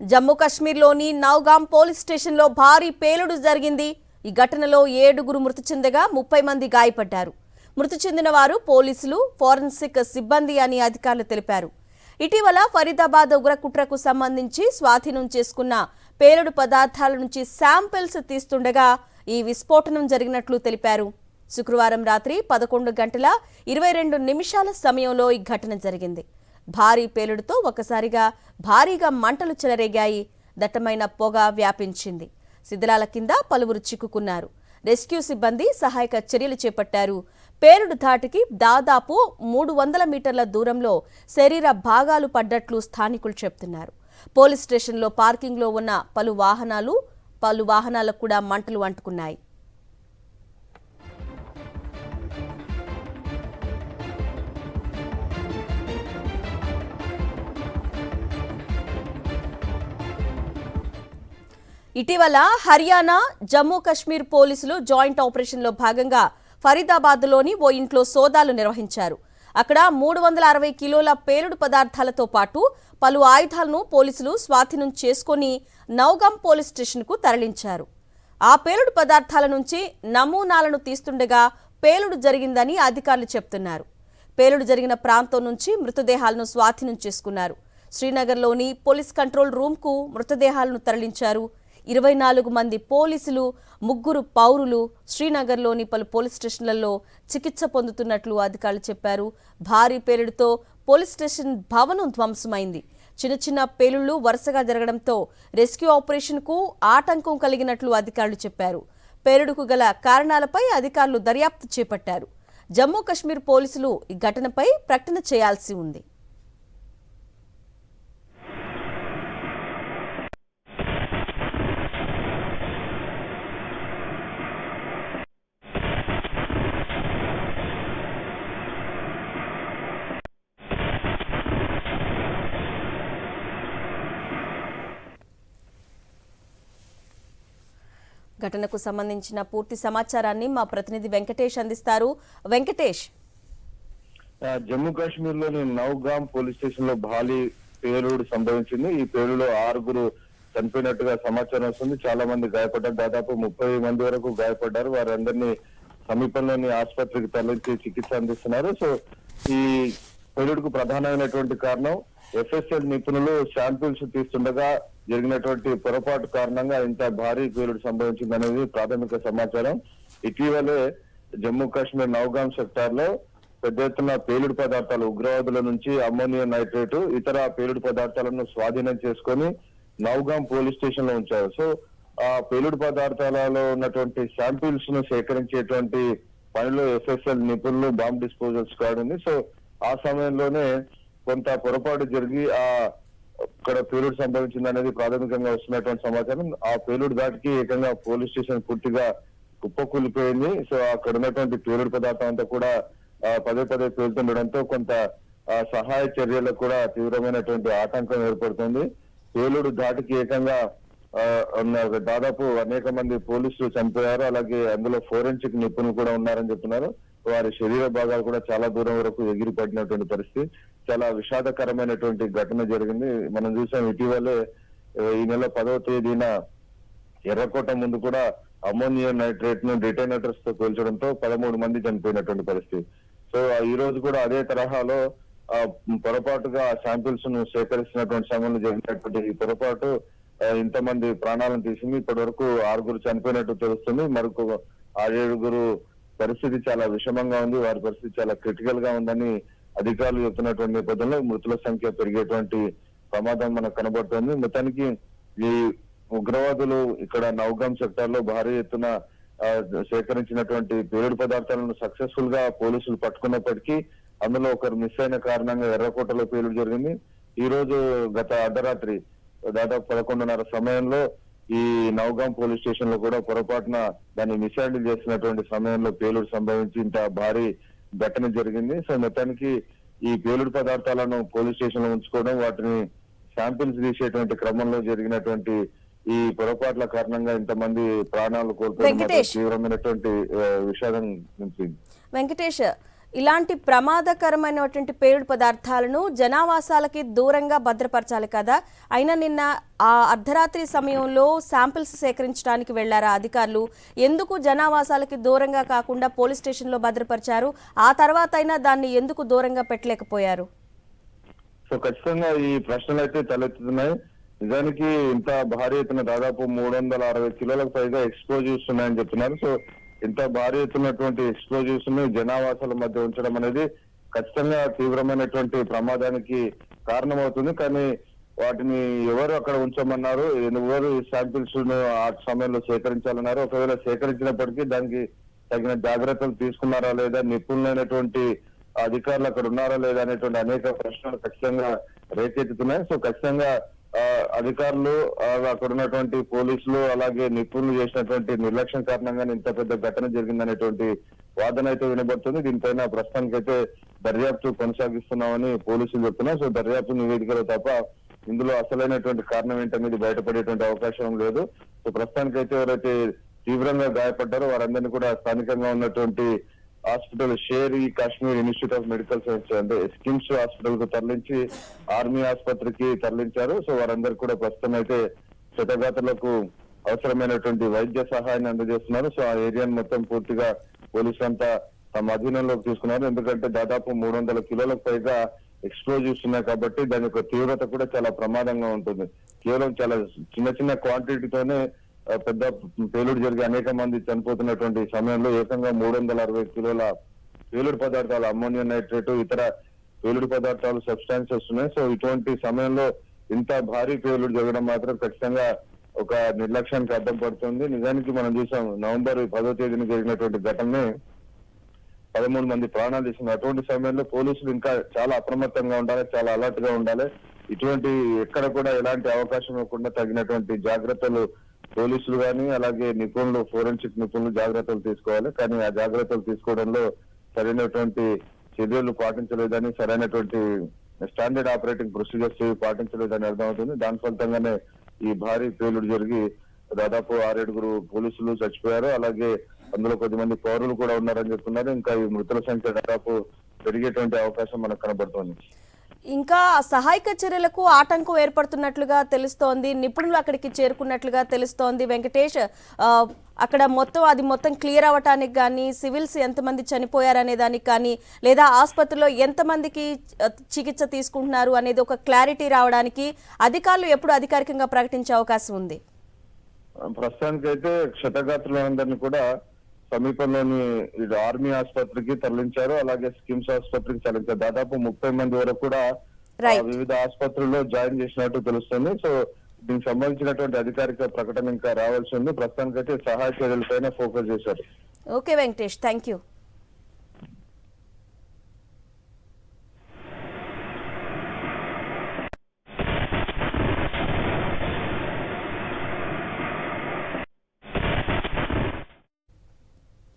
జమ్మూ కాశ్మీర్లోని నౌగాం పోలీస్ స్టేషన్లో భారీ పేలుడు జరిగింది. ఈ ఘటనలో 7గురు మృతి చెందగా 30 మంది గాయపడ్డారు. మృతి చెందిన వారు పోలీసులు, ఫోరెన్సిక్ సిబ్బంది అని అధికారులు తెలిపారు. ఇటీవల ఫరీదాబాద్ ఉగ్రకుట్రకు సంబంధించి స్వాధీనం చేసుకున్న పేలుడు పదార్థాల నుంచి శాంపిల్స్ తీస్తుండగా ఈ విస్ఫోటనం జరిగినట్లు తెలిపారు. శుక్రవారం రాత్రి 11 గంటల 22 నిమిషాల సమయంలో ఈ ఘటన జరిగింది. భారీ పేలుడుతో ఒకసారిగా భారీగా మంటలు చెలరేగాయి. దట్టమైన పొగ వ్యాపించింది. శిథిలాల కింద పలువురు చిక్కుకున్నారు. రెస్క్యూ సిబ్బంది సహాయక చర్యలు చేపట్టారు. పేలుడు ధాటికి దాదాపు 300 మీటర్ల దూరంలో శరీర భాగాలు పడ్డట్లు స్థానికులు చెబుతున్నారు. పోలీస్ స్టేషన్లో పార్కింగ్లో ఉన్న పలు వాహనాలకు కూడా మంటలు అంటుకున్నాయి. ఇటీవల హర్యానా, జమ్మూ కాశ్మీర్ పోలీసులు జాయింట్ ఆపరేషన్లో భాగంగా ఫరీదాబాద్లోని ఓ ఇంట్లో సోదాలు నిర్వహించారు. అక్కడ 360 కిలోల పేలుడు పదార్థాలతో పాటు పలు ఆయుధాలను పోలీసులు స్వాధీనం చేసుకుని నౌగాం పోలీస్ స్టేషన్కు తరలించారు. ఆ పేలుడు పదార్థాల నుంచి నమూనాలను తీస్తుండగా పేలుడు జరిగిందని అధికారులు చెబుతున్నారు. పేలుడు జరిగిన ప్రాంతం నుంచి మృతదేహాలను స్వాధీనం చేసుకున్నారు. శ్రీనగర్లోని పోలీస్ కంట్రోల్ రూమ్కు మృతదేహాలను తరలించారు. 24 మంది పోలీసులు, 3 పౌరులు శ్రీనగర్లోని పలు పోలీస్ స్టేషన్లలో చికిత్స పొందుతున్నట్లు అధికారులు చెప్పారు. భారీ పేలుడుతో పోలీస్ స్టేషన్ భవనం ధ్వంసమైంది. చిన్న పేలుళ్లు వరుసగా జరగడంతో రెస్క్యూ ఆపరేషన్కు ఆటంకం కలిగినట్లు అధికారులు చెప్పారు. పేలుడుకు గల కారణాలపై అధికారులు దర్యాప్తు చేపట్టారు. జమ్మూ కాశ్మీర్ పోలీసులు ఈ ఘటనపై ప్రకటన చేయాల్సి ఉంది. ఘటనకు సంబంధించిన పూర్తి సమాచారాన్ని మా ప్రతినిధి వెంకటేష్ అందిస్తారు. వెంకటేష్, జమ్మూ కాశ్మీర్ లోని నౌగాం పోలీస్ స్టేషన్ లో భారీ పేలుడు సంభవించింది. ఈ పేలుడులో 6గురు చనిపోయినట్టుగా సమాచారం వస్తుంది. చాలా మంది గాయపడ్డారు. దాదాపు 30 మంది వరకు గాయపడ్డారు. వారందరినీ సమీపంలోని ఆసుపత్రికి తరలించి చికిత్స అందిస్తున్నారు. సో ఈ పేలుడుకు ప్రధానమైనటువంటి కారణం ఎఫ్ఎస్ఎల్ నిపుణులు శాంపిల్స్ తీస్తుండగా జరిగినటువంటి పొరపాటు కారణంగా ఇంత భారీ పేలుడు సంభవించిందనేది ప్రాథమిక సమాచారం. ఇటీవలే జమ్మూ కాశ్మీర్ నౌగాం సెక్టార్ లో పెద్ద ఎత్తున పేలుడు పదార్థాలు ఉగ్రవాదుల నుంచి అమ్మోనియం నైట్రేట్ ఇతర పేలుడు పదార్థాలను స్వాధీనం చేసుకొని నౌగాం పోలీస్ స్టేషన్ లో ఉంచారు. సో ఆ పేలుడు పదార్థాలలో ఉన్నటువంటి శాంపిల్స్ ను సేకరించేటువంటి పనిలో ఎఫ్ఎస్ఎల్ నిపుణులు బాంబ్ డిస్పోజల్ స్క్వాడ్ ఉంది. సో ఆ సమయంలోనే కొంత పొరపాటు జరిగి అక్కడ పేలుడు సంభవించింది అనేది ప్రాథమికంగా వస్తున్నటువంటి సమాచారం. ఆ పేలుడు దాటికి ఏకంగా పోలీస్ స్టేషన్ పూర్తిగా కుప్పకూలిపోయింది. సో అక్కడ ఉన్నటువంటి పేలుడు పదార్థం అంతా కూడా పదే పేలుతుండడంతో కొంత సహాయ చర్యలకు కూడా తీవ్రమైనటువంటి ఆటంకం ఏర్పడుతుంది. పేలుడు దాటికి ఏకంగా దాదాపు అనేక మంది పోలీసులు చనిపోయారు. అలాగే అందులో ఫోరెన్సిక్ నిపుణులు కూడా ఉన్నారని చెప్తున్నారు. వారి శరీర భాగాలు కూడా చాలా దూరం వరకు ఎగిరిపడినటువంటి పరిస్థితి. చాలా విషాదకరమైనటువంటి ఘటన జరిగింది. మనం చూసాం ఇటీవలే ఈ నెల 10వ తేదీన ఎర్రకోట ముందు కూడా అమ్మోనియం నైట్రేట్ ను డిటైనేటర్స్ తో పేల్చడంతో 13 మంది చనిపోయినటువంటి పరిస్థితి. సో ఈ రోజు కూడా అదే తరహాలో పొరపాటుగా శాంపిల్స్ ను సేకరిస్తున్నటువంటి సమయంలో జరిగినటువంటి ఈ పొరపాటు ఇంతమంది ప్రాణాలను తీసింది. ఇప్పటి వరకు 6గురు చనిపోయినట్టు తెలుస్తుంది. మరొక 7గురు పరిస్థితి చాలా విషమంగా ఉంది. వారి పరిస్థితి చాలా క్రిటికల్ గా ఉందని అధికారులు చెప్తున్నటువంటి నేపథ్యంలో మృతుల సంఖ్య పెరిగేటువంటి ప్రమాదం మనకు కనబడుతోంది. మొత్తానికి ఈ ఉగ్రవాదులు ఇక్కడ నౌగాం సెక్టార్ లో భారీ ఎత్తున సేకరించినటువంటి పేలుడు పదార్థాలను సక్సెస్ఫుల్ గా పోలీసులు పట్టుకున్నప్పటికీ అందులో ఒకరు మిస్ అయిన కారణంగా ఎర్రకోటలో పేలుడు జరిగింది. ఈ రోజు గత అర్ధరాత్రి దాదాపు 11:30 సమయంలో ఈ నౌగాం పోలీస్ స్టేషన్ లో కూడా పొరపాటున దాన్ని మిస్హ్యాండిల్ చేసినటువంటి సమయంలో పేలుడు సంభవించి ఇంత భారీ ఘటన జరిగింది. సో మొత్తానికి ఈ పేలుడు పదార్థాలను పోలీస్ స్టేషన్ లో ఉంచుకోవడం, వాటిని శాంపిల్స్ తీసేటువంటి క్రమంలో జరిగినటువంటి ఈ పొరపాట్ల కారణంగా ఇంతమంది ప్రాణాలు కోల్పోవడం తీవ్రమైనటువంటి విషాదం నింపింది. వెంకటేష్, ఇలాంటి ప్రమాదకరమైనటువంటి పేలుడు పదార్థాలను జనావాసాలకి దూరంగా భద్రపరచాలి కదా. అయినా నిన్న ఆ అర్ధరాత్రి సమయంలో శాంపిల్స్ సేకరించడానికి వెళ్లారా అధికారులు? ఎందుకు జనావాసాలకి దూరంగా కాకుండా పోలీస్ స్టేషన్లో భద్రపరిచారు? ఆ తర్వాత అయినా దాన్ని ఎందుకు దూరంగా పెట్టలేకపోయారు? సో ఖచ్చితంగా ఈ ప్రశ్నలు అయితే తలెత్తుతున్నాయి. నిజానికి ఇంత భారీ ఎత్తున దాదాపు 360 కిలోలకు పైగా ఎక్స్ప్లోజివ్స్ ఉన్నాయని చెప్తున్నారు. సో ఇంత భారీ ఎత్తున్నటువంటి ఎక్స్ప్లోజివ్స్ ని జనావాసాల మధ్య ఉంచడం అనేది ఖచ్చితంగా తీవ్రమైనటువంటి ప్రమాదానికి కారణమవుతుంది. కానీ వాటిని ఎవరు అక్కడ ఉంచమన్నారు, ఎవరు శాంపిల్స్ ఆ సమయంలో సేకరించాలన్నారు, ఒకవేళ సేకరించినప్పటికీ దానికి తగిన జాగ్రత్తలు తీసుకున్నారా లేదా, నిపుణులైనటువంటి అధికారులు అక్కడ ఉన్నారా లేదా అనేటువంటి అనేక ప్రశ్నలు ఖచ్చితంగా రేకెత్తుతున్నాయి. సో ఖచ్చితంగా అధికారులు అక్కడ ఉన్నటువంటి పోలీసులు అలాగే నిపుణులు చేసినటువంటి నిర్లక్ష్యం కారణంగానే ఇంత పెద్ద ఘటన జరిగిందనేటువంటి వాదన అయితే వినబడుతుంది. దీనిపైన ప్రస్తుతానికైతే దర్యాప్తు కొనసాగిస్తున్నామని పోలీసులు చెప్తున్నారు. సో దర్యాప్తు నివేదికలో తప్ప ఇందులో అసలైనటువంటి కారణం ఏంటనేది బయటపడేటువంటి అవకాశం లేదు. సో ప్రస్తుతానికైతే ఎవరైతే తీవ్రంగా గాయపడ్డారో వారందరినీ కూడా స్థానికంగా ఉన్నటువంటి హాస్పిటల్ షేర్ ఈ Kashmir institute of medical science అంటే స్కిమ్స్ హాస్పిటల్ కు తరలించి ఆర్మీ ఆసుపత్రికి తరలించారు. సో వారందరూ కూడా ప్రస్తుతం అయితే క్షతగాతులకు అవసరమైనటువంటి వైద్య సహాయాన్ని అందజేస్తున్నారు. సో ఆ ఏరియాను మొత్తం పూర్తిగా పోలీసులంతా తమ అధీనంలోకి తీసుకున్నారు. ఎందుకంటే దాదాపు 300 కిలోలకు పైగా ఎక్స్ప్లోజివ్స్ ఉన్నాయి కాబట్టి దాని యొక్క తీవ్రత కూడా చాలా ప్రమాదంగా ఉంటుంది. కేవలం చాలా చిన్న చిన్న క్వాంటిటీతోనే పెద్ద పేలుడు జరిగి అనేక మంది చనిపోతున్నటువంటి సమయంలో ఏకంగా 360 కిలోల పేలుడు పదార్థాలు, అమ్మోనియం నైట్రేట్, ఇతర పేలుడు పదార్థాలు, సబ్స్టాన్సెస్ ఉన్నాయి. సో ఇటువంటి సమయంలో ఇంత భారీ పేలుడు జరగడం మాత్రం ఖచ్చితంగా ఒక నిర్లక్ష్యానికి అడ్డం పడుతుంది. నిజానికి మనం చూసాం నవంబర్ 10వ తేదీన జరిగినటువంటి ఘటనని 13 మంది ప్రాణాలు తీసింది. అటువంటి సమయంలో పోలీసులు ఇంకా చాలా అప్రమత్తంగా ఉండాలి, చాలా అలర్ట్ గా ఉండాలి. ఇటువంటి ఎక్కడ కూడా ఎలాంటి అవకాశం ఇవ్వకుండా తగినటువంటి జాగ్రత్తలు పోలీసులు కానీ అలాగే నిపుణులు, ఫోరెన్సిక్ నిపుణులు జాగ్రత్తలు తీసుకోవాలి. కానీ ఆ జాగ్రత్తలు తీసుకోవడంలో సరైనటువంటి చర్యలు పాటించలేదని, సరైనటువంటి స్టాండర్డ్ ఆపరేటింగ్ ప్రొసీజర్స్ పాటించలేదని అర్థమవుతుంది. దాని ఫలితంగానే ఈ భారీ పేలుడు జరిగి దాదాపు 6-7 పోలీసులు చచ్చిపోయారు. అలాగే అందులో కొద్దిమంది పౌరులు కూడా ఉన్నారని చెప్తున్నారు. ఇంకా ఈ మృతుల సంఖ్య దాదాపు పెరిగేటువంటి అవకాశం మనకు కనబడుతోంది. ఇంకా సహాయక చర్యలకు ఆటంకం ఏర్పడుతున్నట్లుగా తెలుస్తోంది. నిపుణులు అక్కడికి చేరుకున్నట్లుగా తెలుస్తోంది. వెంకటేష్, అక్కడ మొత్తం క్లియర్ అవ్వటానికి కానీ, సివిల్స్ ఎంతమంది చనిపోయారనే దానికి కానీ, లేదా ఆసుపత్రిలో ఎంతమందికి చికిత్స తీసుకుంటున్నారు అనేది ఒక క్లారిటీ రావడానికి అధికారులు ఎప్పుడు అధికారికంగా ప్రకటించే అవకాశం ఉంది? ప్రస్తుతానికైతే క్షతగాత్రులందరినీ కూడా సమీపంలోని ఆర్మీ ఆసుపత్రికి తరలించారు, అలాగే స్కిమ్స్ ఆసుపత్రికి తరలించారు. దాదాపు 30 మంది వరకు కూడా వివిధ ఆసుపత్రుల్లో జాయిన్ చేసినట్టు తెలుస్తుంది. సో దీనికి సంబంధించినటువంటి అధికారిక ప్రకటన ఇంకా రావాల్సి ఉంది. ప్రస్తుతానికైతే సహాయ చర్యలపైన ఫోకస్ చేశారు. Okay Venkatesh, thank you.